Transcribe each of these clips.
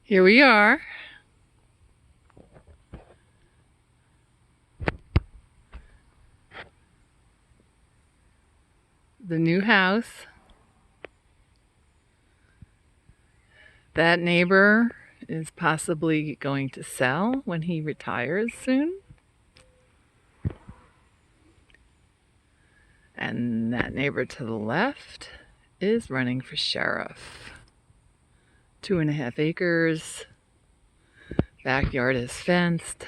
Here we are. The new house. That neighbor is possibly going to sell when he retires soon. And that neighbor to the left is running for sheriff. 2.5 acres. Backyard is fenced.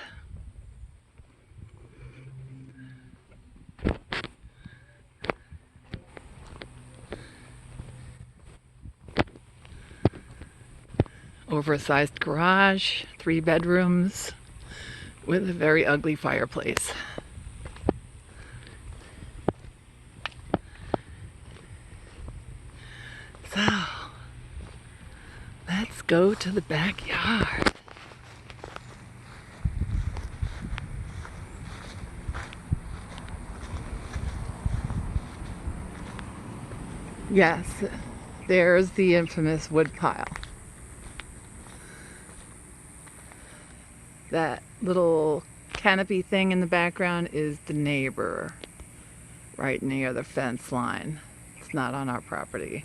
Oversized garage, 3 bedrooms with a very ugly fireplace. So, let's go to the backyard. Yes, there's the infamous wood pile. That little canopy thing in the background is the neighbor right near the fence line. It's not on our property.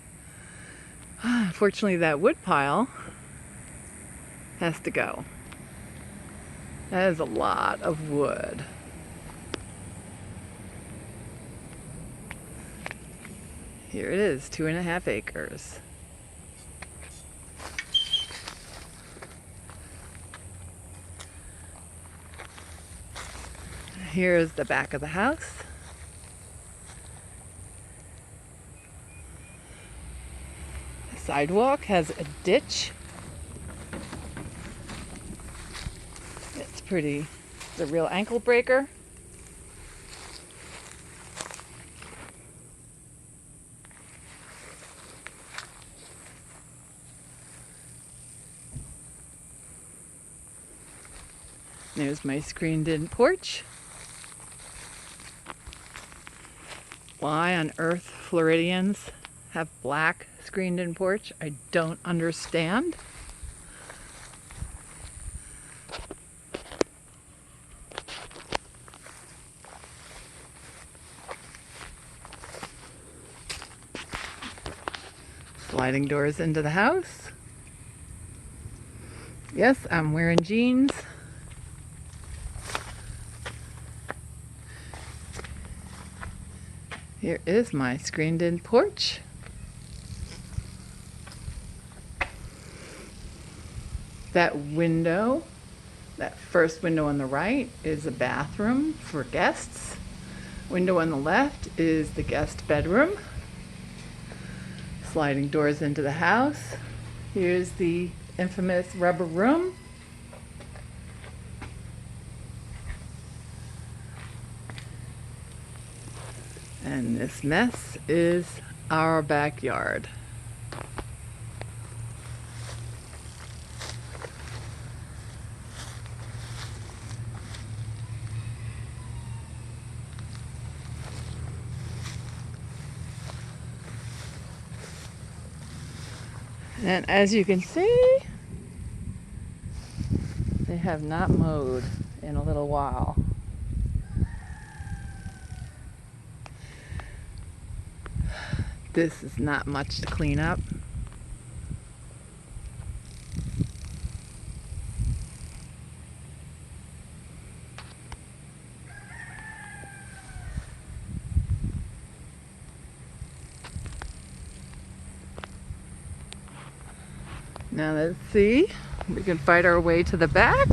Fortunately, that wood pile has to go. That is a lot of wood. Here it is, 2.5 acres. Here's the back of the house. The sidewalk has a ditch. It's pretty. It's a real ankle breaker. There's my screened-in porch. Why on earth Floridians have black screened-in porch, I don't understand. Sliding doors into the house. Yes, I'm wearing jeans. Here is my screened-in porch. That window, that first window on the right, is a bathroom for guests. Window on the left is the guest bedroom. Sliding doors into the house. Here's the infamous rubber room. And this mess is our backyard. And as you can see, they have not mowed in a little while. This is not much to clean up. Now let's see, we can fight our way to the back.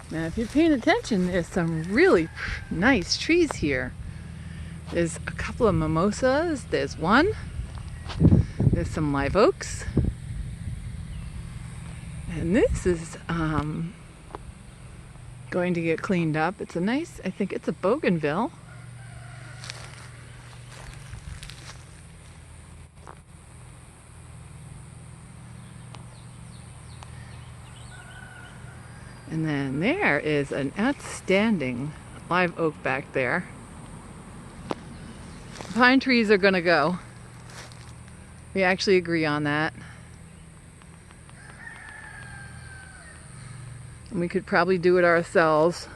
Now if you're paying attention, there's some really nice trees here. There's a couple of mimosas, there's one. There's some live oaks. And this is going to get cleaned up. It's a nice, I think it's a bougainville. And then there is an outstanding live oak back there. Pine trees are gonna go. We actually agree on that. And we could probably do it ourselves.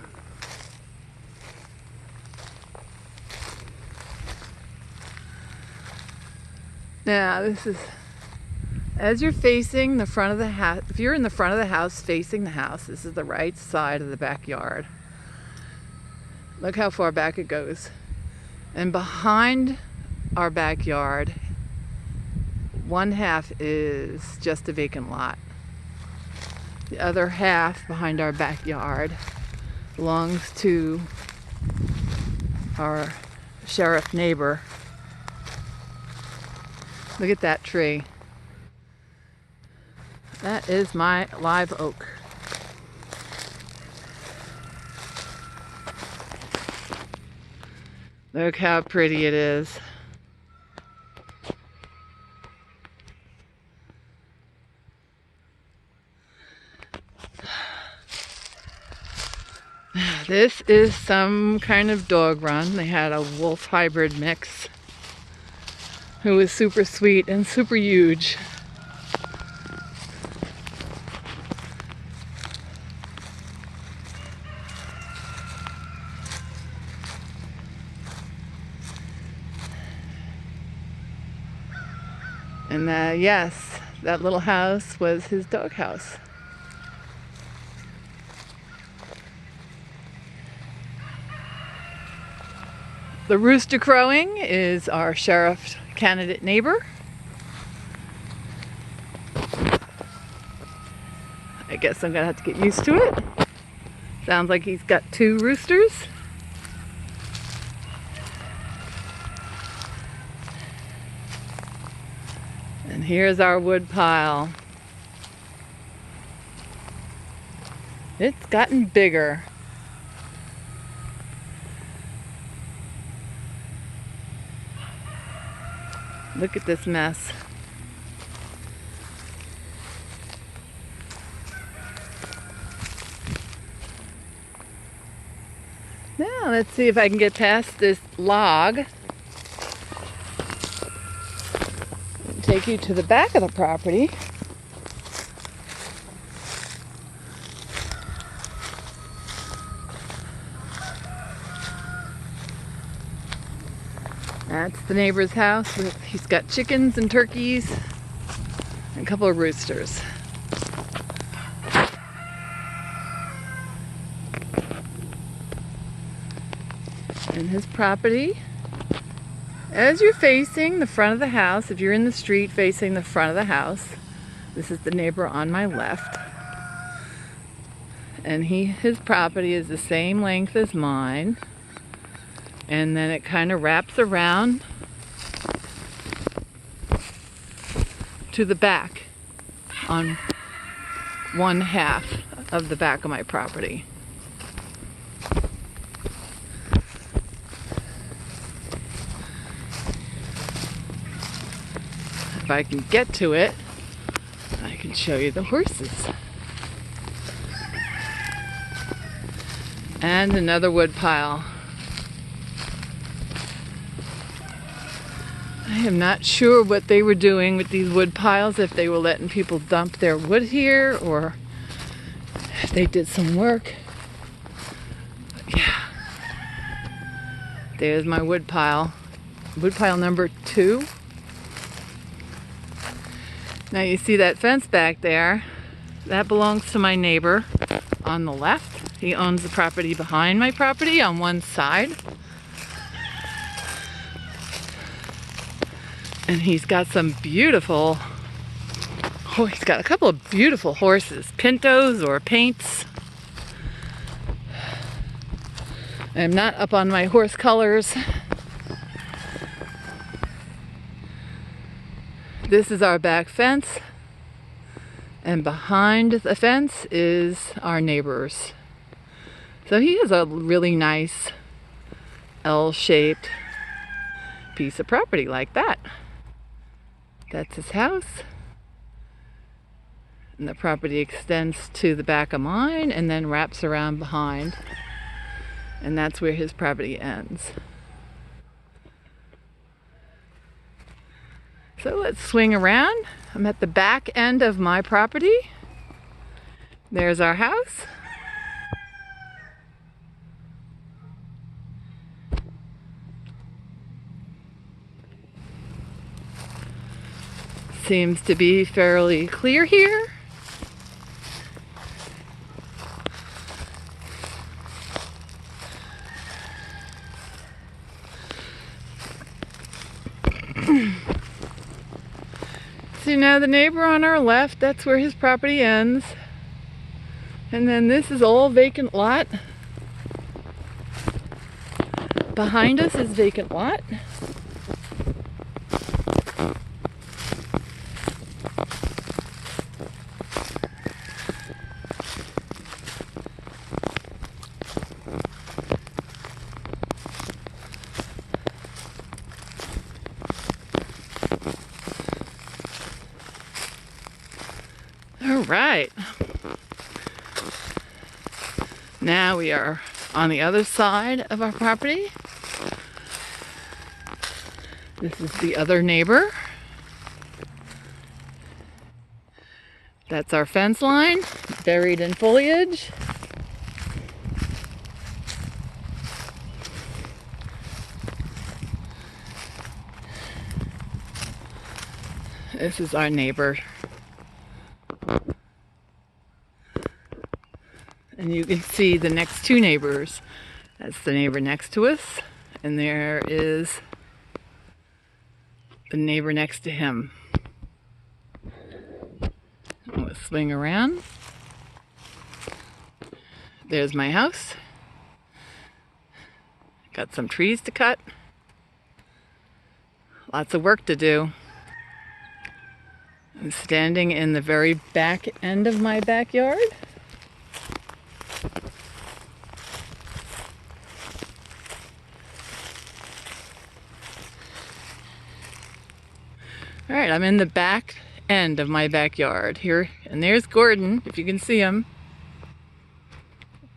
Now this is, as you're facing the front of the house, if you're in the front of the house facing the house, this is the right side of the backyard. Look how far back it goes. And behind our backyard, one half is just a vacant lot. The other half behind our backyard belongs to our sheriff neighbor. Look at that tree. That is my live oak. Look how pretty it is. This is some kind of dog run. They had a wolf hybrid mix who was super sweet and super huge. And yes, that little house was his dog house. The rooster crowing is our sheriff candidate neighbor. I guess I'm gonna have to get used to it. Sounds like he's got 2 roosters. And here's our wood pile. It's gotten bigger. Look at this mess. Now let's see if I can get past this log. Take you to the back of the property. That's the neighbor's house. He's got chickens and turkeys and a couple of roosters. And his property, as you're facing the front of the house, if you're in the street facing the front of the house, this is the neighbor on my left. And his property is the same length as mine. And then it kind of wraps around to the back on one half of the back of my property. If I can get to it, I can show you the horses. And another wood pile. I am not sure what they were doing with these wood piles, if they were letting people dump their wood here or if they did some work. But yeah. There's my wood pile. Wood pile number 2. Now you see that fence back there. That belongs to my neighbor on the left. He owns the property behind my property on one side. And he's got some beautiful, he's got a couple of beautiful horses, pintos or paints. I'm not up on my horse colors. This is our back fence, and behind the fence is our neighbor's. So he has a really nice L-shaped piece of property like that. That's his house. And the property extends to the back of mine and then wraps around behind. And that's where his property ends. So let's swing around. I'm at the back end of my property. There's our house. Seems to be fairly clear here. So now the neighbor on our left, that's where his property ends. And then this is all vacant lot. Behind us is vacant lot. All right. Now we are on the other side of our property. This is the other neighbor. That's our fence line, buried in foliage. This is our neighbor. And you can see the next two neighbors. That's the neighbor next to us, and there is the neighbor next to him. Let's swing around. There's my house. Got some trees to cut. Lots of work to do. I'm standing in the very back end of my backyard. All right, I'm in the back end of my backyard here, and there's Gordon, if you can see him.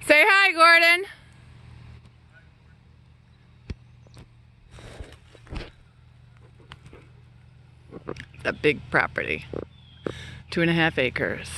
Say hi, Gordon. A big property, 2.5 acres.